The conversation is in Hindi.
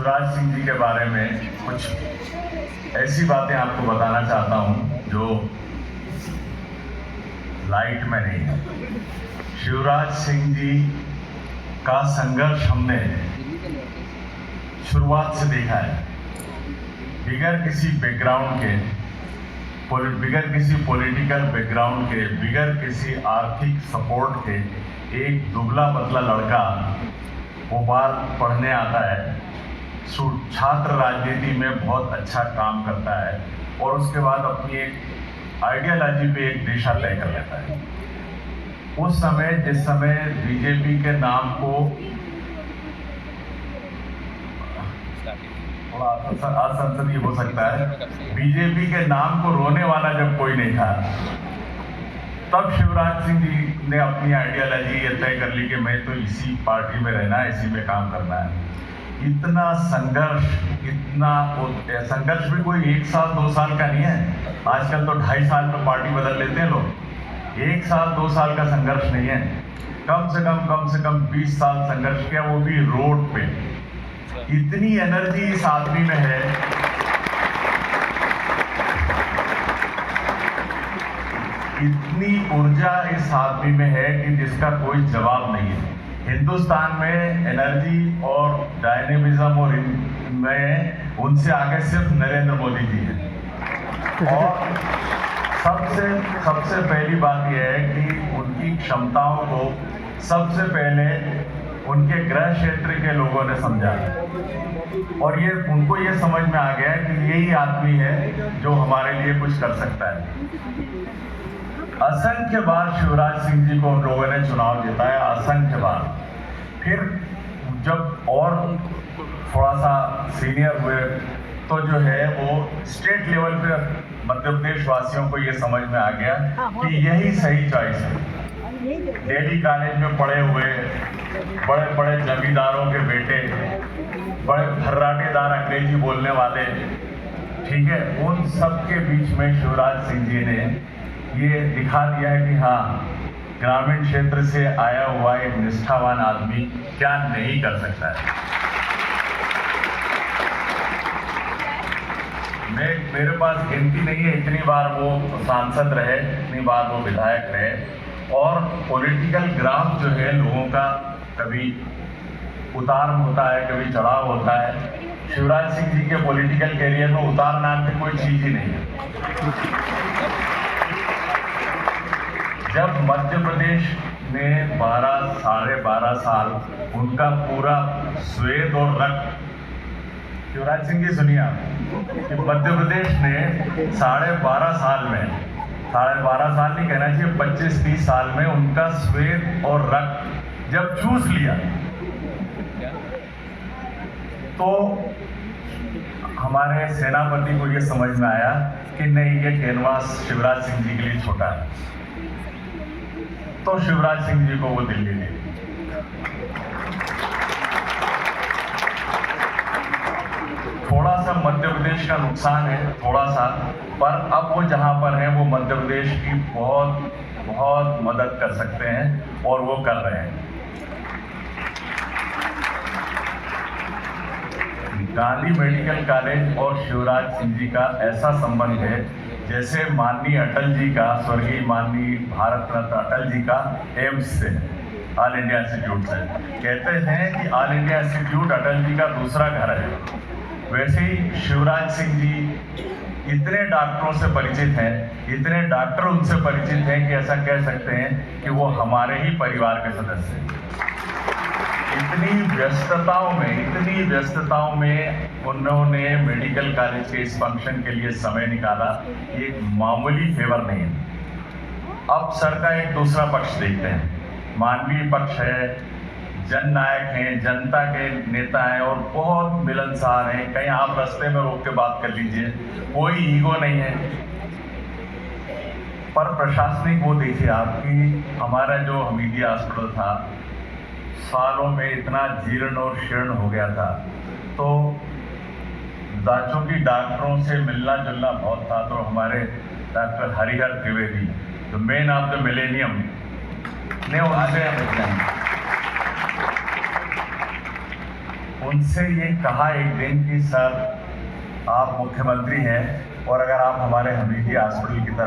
शिवराज सिंह जी के बारे में कुछ ऐसी बातें आपको बताना चाहता हूं जो लाइट में नहीं है। शिवराज सिंह जी का संघर्ष हमने शुरुआत से देखा है। बिगैर किसी बैकग्राउंड के, बिगैर किसी पॉलिटिकल बैकग्राउंड के, बिगैर किसी आर्थिक सपोर्ट के एक दुबला पतला लड़का भोपाल पढ़ने आता है, छात्र राजनीति में बहुत अच्छा काम करता है और उसके बाद अपनी एक आइडियोलॉजी पे एक दिशा तय कर लेता है। उस समय, जिस समय बीजेपी के नाम को थोड़ा असंसदीय हो सकता है, बीजेपी के नाम को रोने वाला जब कोई नहीं था, तब शिवराज सिंह जी ने अपनी आइडियोलॉजी ये तय कर ली कि मैं तो इसी पार्टी में रहना है, इसी में काम करना है। इतना संघर्ष, इतना संघर्ष भी कोई 1 साल 2 साल का नहीं है। आजकल तो 2.5 साल में पार्टी बदल लेते हैं लोग। 1 साल 2 साल का संघर्ष नहीं है, कम से कम 20 साल संघर्ष किया, वो भी रोड पे। इतनी एनर्जी इस आदमी में है, इतनी ऊर्जा इस आदमी में है कि जिसका कोई जवाब नहीं है। हिंदुस्तान में एनर्जी और डायनेमिज्म और इनमें उनसे आगे सिर्फ नरेंद्र मोदी जी हैं। और सबसे पहली बात यह है कि उनकी क्षमताओं को सबसे पहले उनके गृह क्षेत्र के लोगों ने समझा और उनको ये समझ में आ गया कि यही आदमी है जो हमारे लिए कुछ कर सकता है। असंख्य बार शिवराज सिंह जी को उन लोगों ने चुनाव जिताया, असंख्य बार। फिर जब और थोड़ा सा सीनियर हुए तो जो है वो स्टेट लेवल पे मध्य प्रदेश वासियों को ये समझ में आ गया कि यही सही चॉइस है। दिल्ली कॉलेज में पढ़े हुए बड़े बड़े जमींदारों के बेटे, बड़े फर्राटेदार अंग्रेजी बोलने वाले, ठीक है, उन सब के बीच में शिवराज सिंह जी ने ये दिखा दिया है कि हाँ, ग्रामीण क्षेत्र से आया हुआ एक निष्ठावान आदमी क्या नहीं कर सकता है। मेरे पास गिनती नहीं है इतनी बार वो सांसद रहे, इतनी बार वो विधायक रहे और पॉलिटिकल ग्राफ जो है लोगों का कभी उतार होता है, कभी चढ़ाव होता है। शिवराज सिंह जी के पॉलिटिकल कैरियर में उतार नाम की कोई चीज ही नहीं है। जब मध्य प्रदेश ने 12 12.5 साल उनका पूरा श्वेत और रक्त, शिवराज सिंह जी सुनिए आप, कि मध्य प्रदेश ने 12.5 साल में, 12.5 साल नहीं कहना चाहिए, 25-30 साल में उनका श्वेत और रक्त जब चूस लिया तो हमारे सेनापति को ये समझ में आया कि नहीं, ये कैनवास शिवराज सिंह जी के लिए छोटा है। तो शिवराज सिंह जी को वो दिल्ली ले गए। थोड़ा सा मध्य प्रदेश का नुकसान है, थोड़ा सा, पर अब वो जहां पर हैं वो मध्य प्रदेश की बहुत बहुत मदद कर सकते हैं और वो कर रहे हैं। गांधी मेडिकल कॉलेज और शिवराज सिंह जी का ऐसा संबंध है जैसे माननीय अटल जी का, स्वर्गीय माननीय भारत रत्न अटल जी का एम्स से, ऑल इंडिया इंस्टीट्यूट से। कहते हैं कि all India institute Atal ji का दूसरा घर है। वैसे ही शिवराज सिंह जी इतने डॉक्टरों से परिचित हैं, इतने डॉक्टर उनसे परिचित हैं कि ऐसा कह सकते हैं कि वो हमारे ही परिवार के सदस्य हैं। इतनी व्यस्तताओं में उन्होंने मेडिकल कॉलेज के इस फंक्शन के लिए समय निकाला। ये मामूली फेवर नहीं है। अब सर का एक दूसरा पक्ष देखते हैं, मानवीय पक्ष है, जननायक हैं, जनता के नेता हैं और बहुत मिलनसार हैं। कहीं आप रास्ते में रोक के बात कर लीजिए, कोई ईगो नहीं है। पर प्रशासनिक वो देखिए आपकी, हमारा जो हमीदिया हॉस्पिटल था सालों में इतना जीर्ण और शीर्ण हो गया था, तो चूंकि डॉक्टरों से मिलना जुलना बहुत था, तो हमारे doctor Harihar Trivedi, the man of the millennium, ने उनसे ये कहा एक दिन कि सर आप मुख्यमंत्री हैं और अगर आप हमारे हमीदिया हॉस्पिटल की तरफ